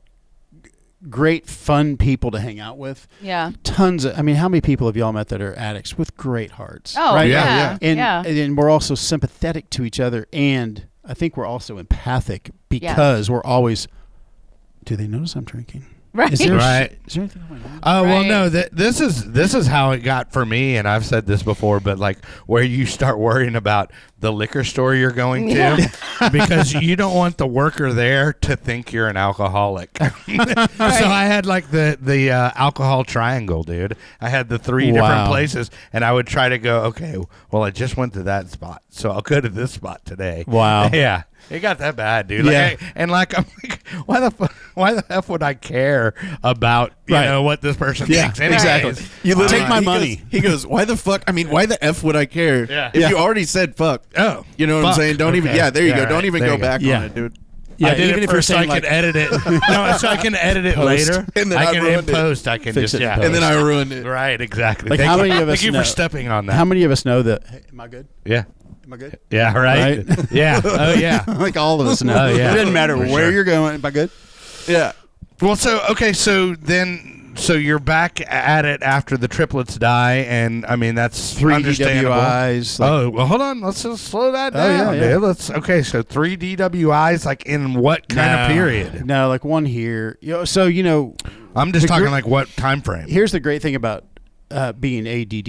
great fun people to hang out with. Yeah. Tons of, I mean, how many people have y'all met that are addicts with great hearts? Oh, right? yeah. And we're also sympathetic to each other, and I think we're also empathic because we're always, do they notice I'm drinking? Right. Is there, Right. Is there anything going on? Oh well, Right. no. This is how it got for me, and I've said this before, but like where you start worrying about the liquor store you're going to, because you don't want the worker there to think you're an alcoholic. So I had like the alcohol triangle, dude. I had the 3 different places, and I would try to go. Okay, well, I just went to that spot, so I'll go to this spot today. Wow. Yeah. It got that bad, dude. Yeah. Like, I'm like, why the F would I care about you know what this person thinks? Anyways? Exactly. You literally- Take my he money. He goes, why the fuck? I mean, why the F would I care? Yeah. If Yeah. you already said fuck. Oh, You know what I'm fuck. saying? Don't even. Okay. Yeah, there you Yeah, go. Don't right. even There go you go. back Yeah. on it, dude. Yeah, I did even it if you're first so I saying can like, edit it. No, so I can edit it Post. later. And then I I can in ruined it. post. I can Fix just it in yeah. post. And then I ruined it. Right, exactly. Like, Thank how you- many of us Thank you know- for stepping on that. how many of us know that? Hey, am I good? Yeah. Am I good? Yeah. Right. Right? Yeah. Oh yeah. Like all of us know. Oh, yeah. It doesn't matter For where sure. you're going. Am I good? Yeah. Well, so you're back at it after the triplets die, and I mean that's 3 understandable. DWIs. Like, Oh well, hold on. Let's just slow that Oh, down, yeah, yeah. dude. So 3 DWIs, like in what kind of period? No, like one here. So I'm just The talking gr- like what time frame? here's the great thing about being ADD.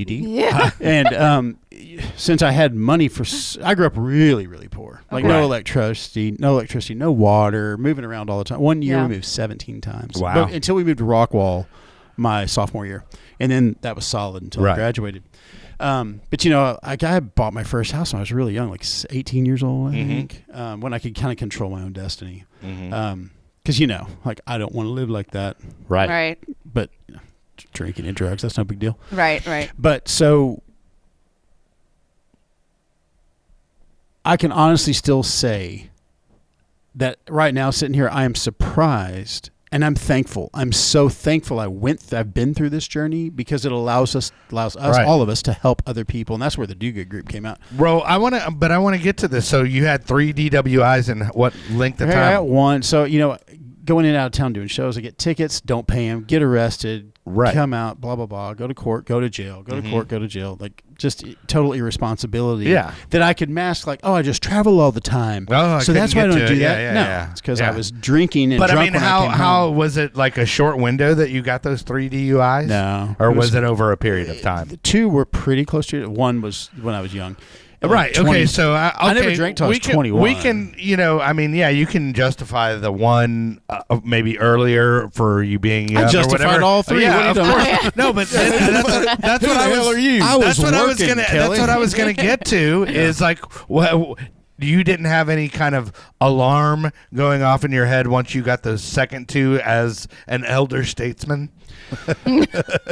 Yeah. And since I had money I grew up really, really poor. Like no Right. electricity, no water, moving around all the time. One year Yeah. we moved 17 times. Wow. But until we moved to Rockwall my sophomore year. And then that was solid until I Right. graduated. But I bought my first house when I was really young, like 18 years old, I think, when I could kind of control my own destiny. Because, like I don't want to live like that. Right. Right. But drinking and drugs, that's no big deal. Right. Right. But so I can honestly still say that right now, sitting here, I am surprised and I'm thankful. I'm so thankful I've been through this journey because it allows us, Right. all of us, to help other people, and that's where the Do Good group came out. Bro, I want to get to this. So you had 3 DWIs in what length of I time? got one. So going in and out of town doing shows, I get tickets, don't pay them, get arrested, Right. come out, blah blah blah, go to court, go to jail, go to court, go to jail, like just total irresponsibility. Yeah. That I could mask like, oh, I just travel all the time. Oh, I so that's why I couldn't don't get do to it. that. Yeah, No, yeah. it's because Yeah. I was drinking and But I drunk mean, when I how came how home. was it like a short window that you got those 3 DUIs? No, Or was it over a period of time? The two were pretty close to it. One was when I was young. Right. 20 Okay. So I never drank till I was 21. We can, I mean, yeah, you can justify the one maybe earlier for you being young. justified or whatever. all 3. Yeah, What of are you course. doing? No, but that's what I was. I was That's what I was working, gonna. Kelly. That's what I was gonna get to. Is like, well, you didn't have any kind of alarm going off in your head once you got the second two as an elder statesman?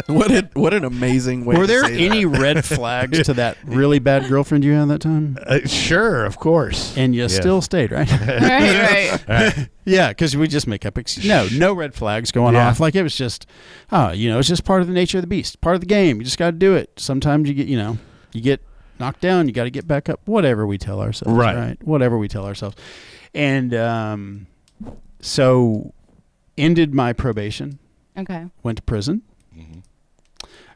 What an amazing way. Were to there say any red flags to that really bad girlfriend you had that time? Sure, of course. And you still stayed, right? Right. Yeah, because we just make up excuses. No red flags going Yeah. off. Like it was just, it's just part of the nature of the beast, part of the game. You just got to do it. Sometimes you get knocked down. You got to get back up. Whatever we tell ourselves, right? Whatever we tell ourselves. And so ended my probation. Okay. Went to prison. Mm-hmm.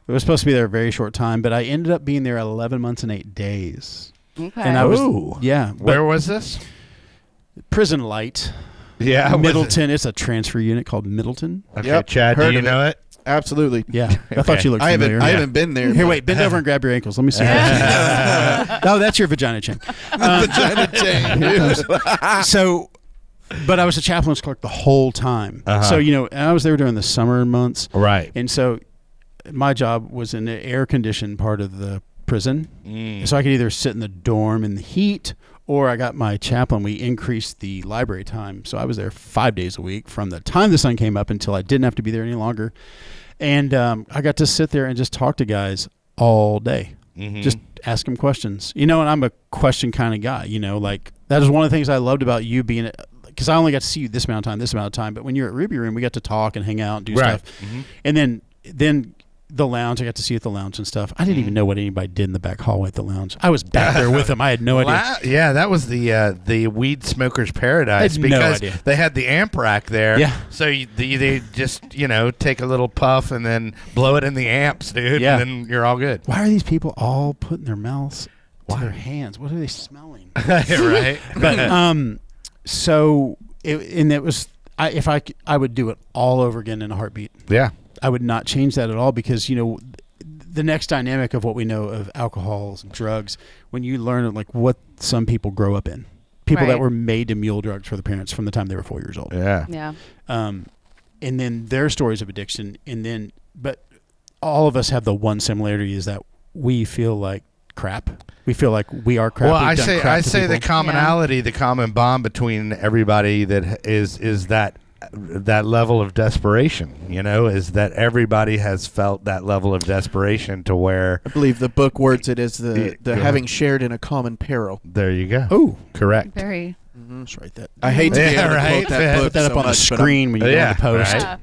It was supposed to be there a very short time, but I ended up being there 11 months and 8 days. Okay. And I was, Where was this? Prison Light. Yeah, Middleton. It's a transfer unit called Middleton. Okay, Yep, Chad, do heard you of know it? Absolutely. Yeah, I thought you looked familiar. I haven't been there. Here, wait, bend over and grab your ankles. Let me see. No, that's your vagina chain. Vagina chain. So, but I was a chaplain's clerk the whole time. So, I was there during the summer months. Right. And so my job was in the air-conditioned part of the prison. So I could either sit in the dorm in the heat, or I got my chaplain. We increased the library time. So I was there 5 days a week from the time the sun came up until I didn't have to be there any longer. And I got to sit there and just talk to guys all day. Just ask them questions. And I'm a question kind of guy, like that is one of the things I loved about you being, because I only got to see you this amount of time. But when you're at Ruby Room, we got to talk and hang out and do stuff. And then the lounge, I got to see you at the lounge and stuff. I didn't even know what anybody did in the back hallway at the lounge. I was back there with them. I had no idea. Yeah, that was the weed smoker's paradise, because they had the amp rack there. Yeah. So they just take a little puff and then blow it in the amps, dude. Yeah. And then you're all good. Why are these people all putting their mouths to their hands? What are they smelling? Right. But so it was. I would do it all over again in a heartbeat. Yeah. I would not change that at all, because the next dynamic of what we know of alcohol and drugs, when you learn like what some people grow up in, people that were made to mule drugs for their parents from the time they were 4 years old. Yeah. And then their stories of addiction, but all of us have the one similarity, is that we feel like crap. We feel like we are crap. Well, I say the commonality, the common bond between everybody that is that level of desperation, is that everybody has felt that level of desperation to where I believe the book words it as the having shared in a common peril. There you go. Oh, correct. Very. Let's write that. I hate to be able to quote that book Put that up on the screen when you go to the post. Yeah.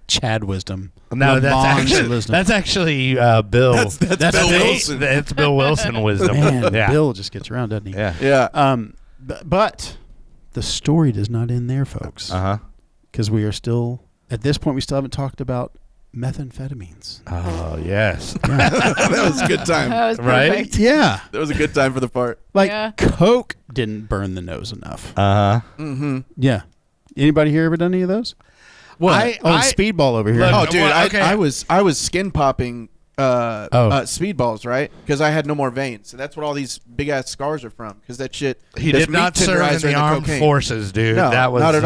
Chad wisdom. No, wisdom. that's actually Bill. That's Bill Wilson. It's Bill Wilson wisdom. Man, Yeah. Bill just gets around, doesn't he? Yeah. Yeah. But the story does not end there, folks. Because we are still, at this point, we still haven't talked about methamphetamines. Oh, yes. That was a good time. That was Right? perfect. Yeah. That was a good time for the part. Like, Yeah. Coke didn't burn the nose enough. Mm-hmm. Yeah. Anybody here ever done any of those? What? Speedball over here. Look, Oh, dude, well, okay. I was skin popping speedballs, right? Because I had no more veins. So that's what all these big ass scars are from. Because that shit. He that's did not meat serve in tenderizer the and armed cocaine. forces, dude. No, that was not at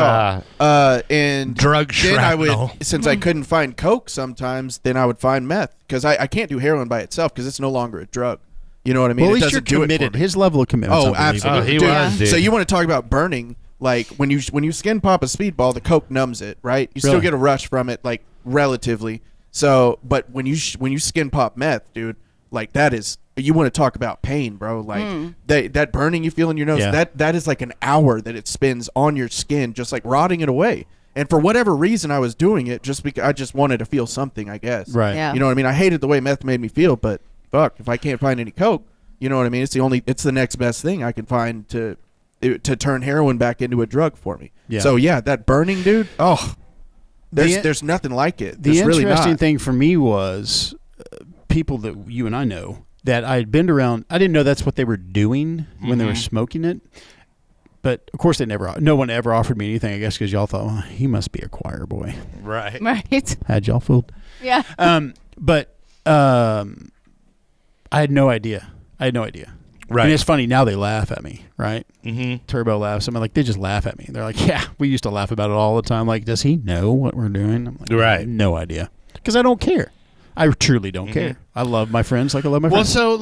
all. And drug then I shrapnel. would, since I couldn't find coke sometimes, then I would find meth, because I can't do heroin by itself because it's no longer a drug. You know what I mean? Well, It at least you're doesn't do it for committed. me. His level of commitment. Oh, absolutely. Oh, he Dude, was, dude. So you want to talk about burning? Like when you skin pop a speedball, the coke numbs it, right? You still Really? get a rush from it, like relatively. So, but when you skin pop meth, dude, like that is, you want to talk about pain, bro? Like that burning you feel in your nose, Yeah. that is like an hour that it spends on your skin, just like rotting it away. And for whatever reason, I was doing it just because I just wanted to feel something, I guess. Right. Yeah. You know what I mean? I hated the way meth made me feel, but fuck, if I can't find any coke, you know what I mean? It's the next best thing I can find to turn heroin back into a drug for me. Yeah. So yeah, that burning, dude. Oh, The- there's nothing like it. The There's really interesting not. thing for me was people that you and I know that I had been around. I didn't know that's what they were doing when they were smoking it. But of course, no one ever offered me anything. I guess because y'all thought, well, he must be a choir boy. Right. Right. Had y'all fooled? Yeah. But I had no idea. Right. And it's funny now they laugh at me, right? Mm-hmm. Turbo laughs. I'm like, they just laugh at me. They're like, yeah, we used to laugh about it all the time. Like, does he know what we're doing? I'm like, Right. No idea. Because I don't care. I truly don't care. I love my friends like I love my friends. So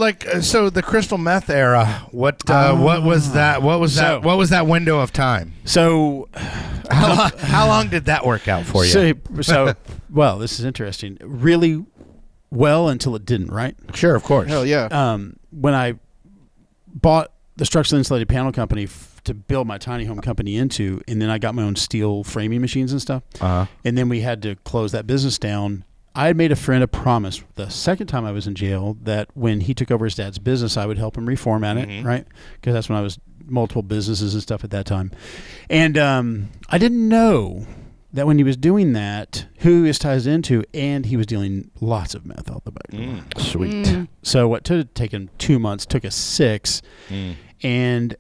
the crystal meth era. What was that? What was that? What was that window of time? So, how long did that work out for you? Well, this is interesting. Really well until it didn't. Right? Sure, of course. Hell yeah. When I bought the structurally insulated panel company to build my tiny home company into, and then I got my own steel framing machines and stuff. And then we had to close that business down. I had made a friend a promise the second time I was in jail that when he took over his dad's business, I would help him reformat it, right? Because that's when I was multiple businesses and stuff at that time. And I didn't know that when he was doing that, who he was ties into, and he was dealing lots of meth out the back. Sweet. So what took taken 2 months took us 6. And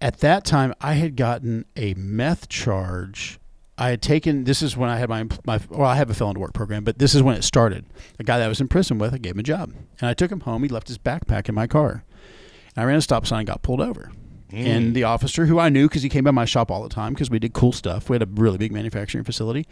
at that time, I had gotten a meth charge. I had taken, this is when I had I have a felon to work program, but this is when it started. The guy that I was in prison with, I gave him a job. And I took him home. He left his backpack in my car. And I ran a stop sign and got pulled over. And the officer, who I knew because he came by my shop all the time because we did cool stuff. We had a really big manufacturing facility.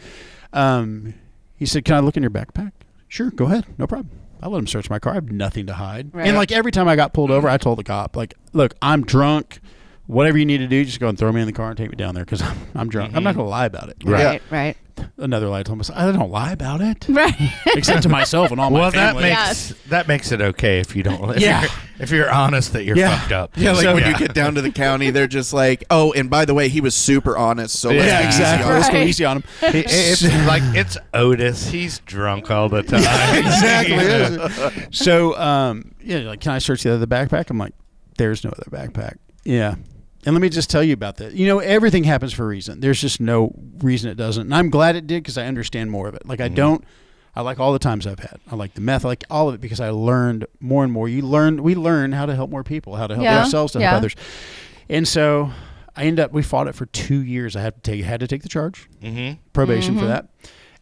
He said, "Can I look in your backpack?" Sure, go ahead. No problem. I let him search my car. I have nothing to hide. Right. And like every time I got pulled over, I told the cop, like, look, I'm drunk. Whatever you need to do, just go and throw me in the car and take me down there because I'm drunk. I'm not going to lie about it. Right. Another lie. I told myself, I don't lie about it. Right. Except to myself and all my family. That makes it okay if you don't. If you're honest that you're fucked up. Yeah, like when you get down to the county, they're just like, oh, and by the way, he was super honest. So let's go easy on him. It's like it's Otis. He's drunk all the time. Exactly. So, like, can I search the other backpack? I'm like, there's no other backpack. Yeah. And let me just tell you about that. You know, everything happens for a reason. There's just no reason it doesn't. And I'm glad it did because I understand more of it. Like, I like all the times I've had. I like the meth. I like all of it because I learned more and more. We learn how to help more people, how to help ourselves, to help others. And so we fought it for 2 years. I had to take the charge, probation for that.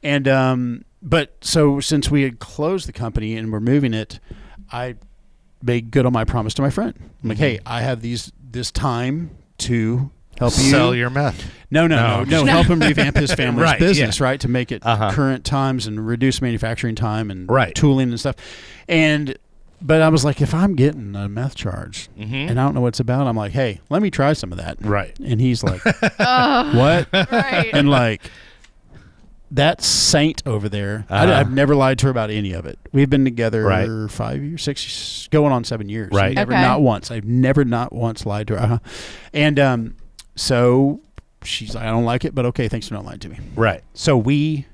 And, but so since we had closed the company and we're moving it, I made good on my promise to my friend. I'm like, hey, I have this time to help you sell your meth. No. Help him revamp his family's business, right? To make it current times and reduce manufacturing time and tooling and stuff. But I was like, if I'm getting a meth charge and I don't know what it's about, I'm like, hey, let me try some of that. Right. And he's like, what? Right. And like, that saint over there, I've never lied to her about any of it. We've been together 5 years, 6 years, going on 7 years. Right. Not once. I've never not once lied to her. And so she's like, I don't like it, but okay, thanks for not lying to me. Right. So we,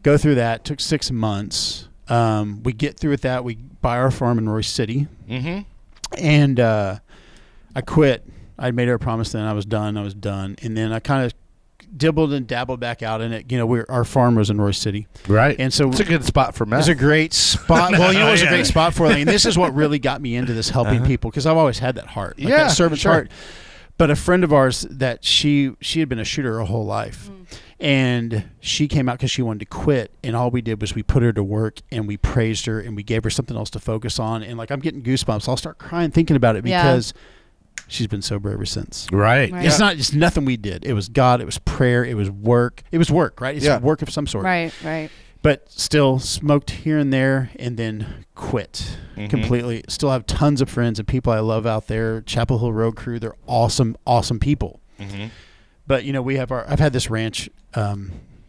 go through that. Took 6 months. We get through with that. We buy our farm in Royce City. And I quit. I made her a promise then. I was done. And then I kind of dibbled and dabbled back out in it. You know, our farm was in Royce City. Right. And so it's a good spot for meth. It's a great spot. Well, you know, it was a great spot for it. And this is what really got me into this helping people because I've always had that heart. Like that servant's heart. But a friend of ours that she had been a shooter her whole life. And she came out because she wanted to quit. And all we did was we put her to work and we praised her and we gave her something else to focus on. And like, I'm getting goosebumps. I'll start crying thinking about it because she's been sober ever since. Right. It's nothing we did. It was God. It was prayer. It was work. It was work, right? It's work of some sort. Right. But still smoked here and there and then quit completely. Still have tons of friends and people I love out there. Chapel Hill Road Crew. They're awesome, awesome people. But, you know, I've had this ranch.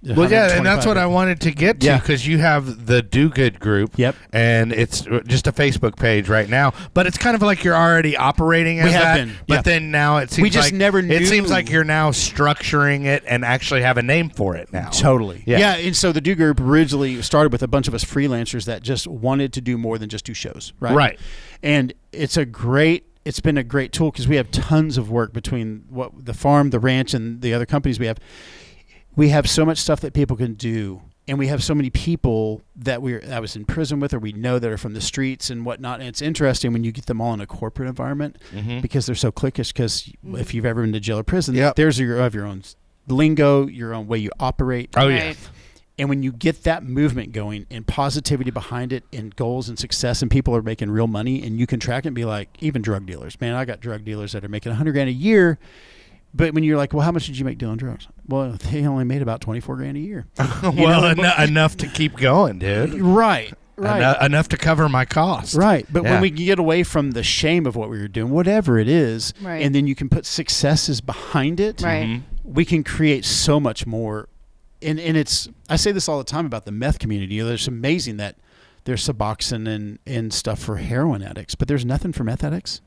Well, yeah, and that's what I wanted to get to because you have the Do Good group. Yep. And it's just a Facebook page right now. But it's kind of like you're already operating as that. But then now it seems we just never knew. It seems like you're now structuring it and actually have a name for it now. Totally. Yeah. And so the Do Group originally started with a bunch of us freelancers that just wanted to do more than just do shows. Right. Right. And it's been a great tool because we have tons of work between the farm, the ranch, and the other companies we have. We have so much stuff that people can do, and we have so many people that I was in prison with or we know that are from the streets and whatnot. And it's interesting when you get them all in a corporate environment because they're so cliquish because if you've ever been to jail or prison, there's your own lingo, your own way you operate. Oh, yeah. And when you get that movement going and positivity behind it and goals and success and people are making real money and you can track it and be like, even drug dealers, man, I got drug dealers that are making $100,000 a year But when you're like, well, how much did you make dealing drugs? Well, they only made about $24,000 a year. Enough to keep going, dude. Right. Enough to cover my costs. Right. But when we get away from the shame of what we were doing, whatever it is, right. and then you can put successes behind it, right. we can create so much more. And it's, I say this all the time about the meth community. You know, it's amazing that there's Suboxone and stuff for heroin addicts, but there's nothing for meth addicts.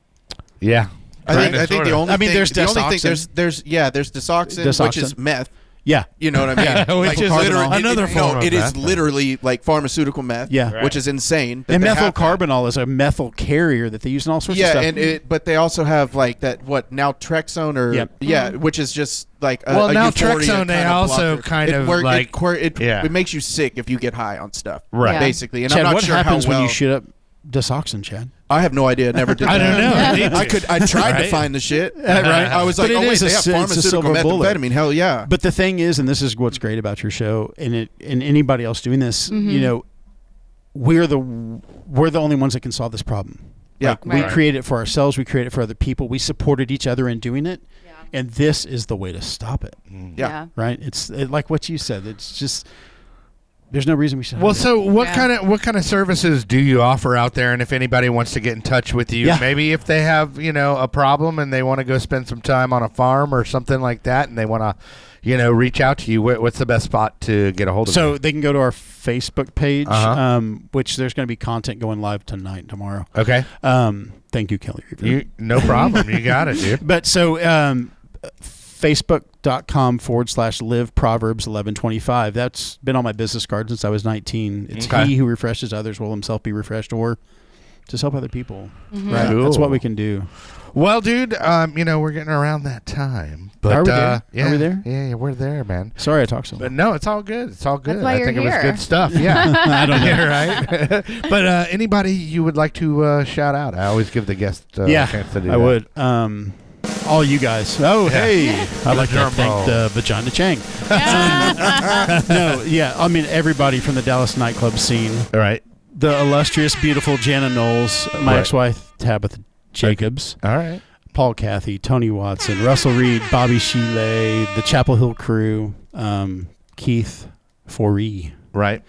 Yeah. I think the only thing, there's the only thing Desoxyn. there's Desoxyn, which is meth. Yeah. You know what I mean? Yeah, which is literally another form of it meth. is literally like pharmaceutical meth, Yeah. which is insane. that And they have that. methylcarbinol is a methyl carrier that they use in all sorts of stuff. but they also have like that naltrexone or Yep. which is just like a naltrexone euphoria they kind of also blocker. kind of like it makes you sick if you get high on stuff, Right. Yeah. basically. And Chad, I'm not what sure happens how well. when you shoot up Desoxyn, Chad? I have no idea. Never did. I that. don't know. I need to. I tried to Right? find the shit. Right. I was like, But it oh wait, is they have it's a pharmaceutical silver bullet. methamphetamine. Hell yeah. But the thing is, and this is what's great about your show, and anybody else doing this, you know, we're the only ones that can solve this problem. Yeah. Like, we Right. create it for ourselves. We create it for other people. We supported each other in doing it, Yeah. and this is the way to stop it. Yeah. Right? It's like what you said. It's just there's no reason we should. Well, have it. so what Yeah. kind of services do you offer out there? And if anybody wants to get in touch with you, Yeah. maybe if they have a problem and they want to go spend some time on a farm or something like that, and they want to reach out to you, what's the best spot to get a hold of So you? they can go to our Facebook page, Uh-huh. which there's going to be content going live tonight and tomorrow. Okay, Thank you, Kelly Reaver. no problem. You got it, dude. But so Facebook.com/live Proverbs 11:25. That's been on my business card since I was 19. It's Okay. he who refreshes others will himself be refreshed, or just help other people. Mm-hmm. Right? Cool. That's what we can do. Well, dude, we're getting around that time. But, Are we there? Yeah, Are we there? Yeah, we're there, man. Sorry I talked so much. But no, it's all good. It's all good. That's why I you're think it was here. good stuff. Yeah. I don't know. Yeah, right? But anybody you would like to shout out? I always give the guest a chance to do I that. would. All you guys. Oh, Yeah. hey. I'd like to Drum thank roll. the Vagina Chang. No, yeah. I mean, everybody from the Dallas nightclub scene. All right. The illustrious, beautiful Jana Knowles, my Right. ex-wife Tabitha Jacobs, All right. Paul Cathy, Tony Watson, Russell Reed, Bobby Sheeley, the Chapel Hill crew, Keith Foree. Right.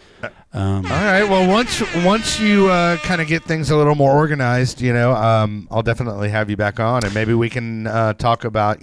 All right. Well, once you kind of get things a little more organized, I'll definitely have you back on, and maybe we can talk about,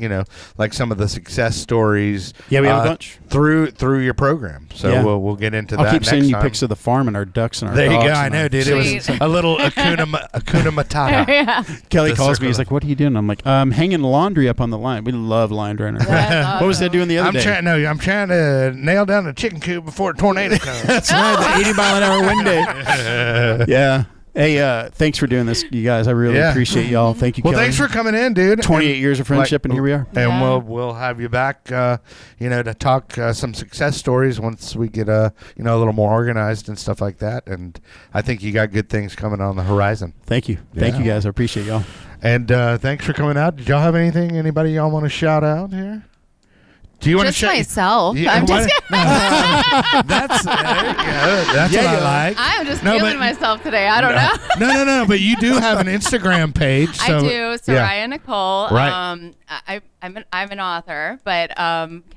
like some of the success stories. Yeah, we have a bunch through your program. So Yeah. we'll get into I'll that. keep sending next you time. pics of the farm and our ducks and our There you dogs go. I and know, our- dude. It was Sweet. a little Akuna Matata. Yeah. Kelly The calls me. He's circle. like, "What are you doing?" I'm like, "I'm hanging laundry up on the line. We love line drying." That's What was that doing the other I'm day? I'm trying to nail down the chicken coop before a tornado comes. That's right, the 80-mile-an-hour wind day. Yeah. Hey, thanks for doing this, you guys. I really Yeah. appreciate y'all. Thank you, Well, Kelly. thanks for coming in, dude. 28 years of friendship, and here we are. And Yeah. we'll have you back, to talk some success stories once we get a little more organized and stuff like that. And I think you got good things coming on the horizon. Thank you. Thank Yeah. you, guys. I appreciate y'all. And thanks for coming out. Did y'all have anything? Anybody y'all want to shout out here? Do you want to Just shout? myself. Yeah, I'm why- just That's there you go. That's Yeah, what I you like. I'm just No, feeling but- myself today. I don't know. No. But you do have an Instagram page. So, I do. yeah. Soraya Nicole. Right. I'm an author, but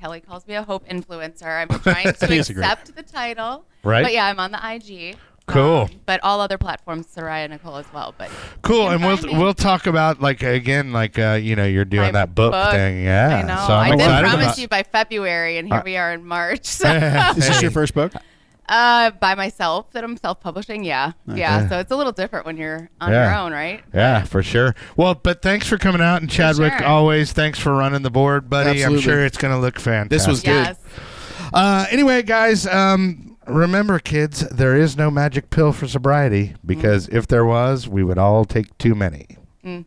Kelly calls me a hope influencer. I'm trying to He is a great- accept the title. Right. But yeah, I'm on the IG. Cool. But all other platforms, Soraya Nicole as well. But Cool, you and can we'll find me. we'll talk about you're doing My that book thing, yeah. I know. So I'm I did excited promise about. you by February, and here we are in March. So. Is this your first book? By myself, that I'm self-publishing. Yeah. Yeah. So it's a little different when you're on Yeah. your own, right? Yeah, for sure. Well, but thanks for coming out, and Chadwick, sure. always thanks for running the board, buddy. Absolutely. I'm sure it's going to look fantastic. This was good. Yes. Anyway, guys, remember, kids, there is no magic pill for sobriety because if there was, we would all take too many. Mhm.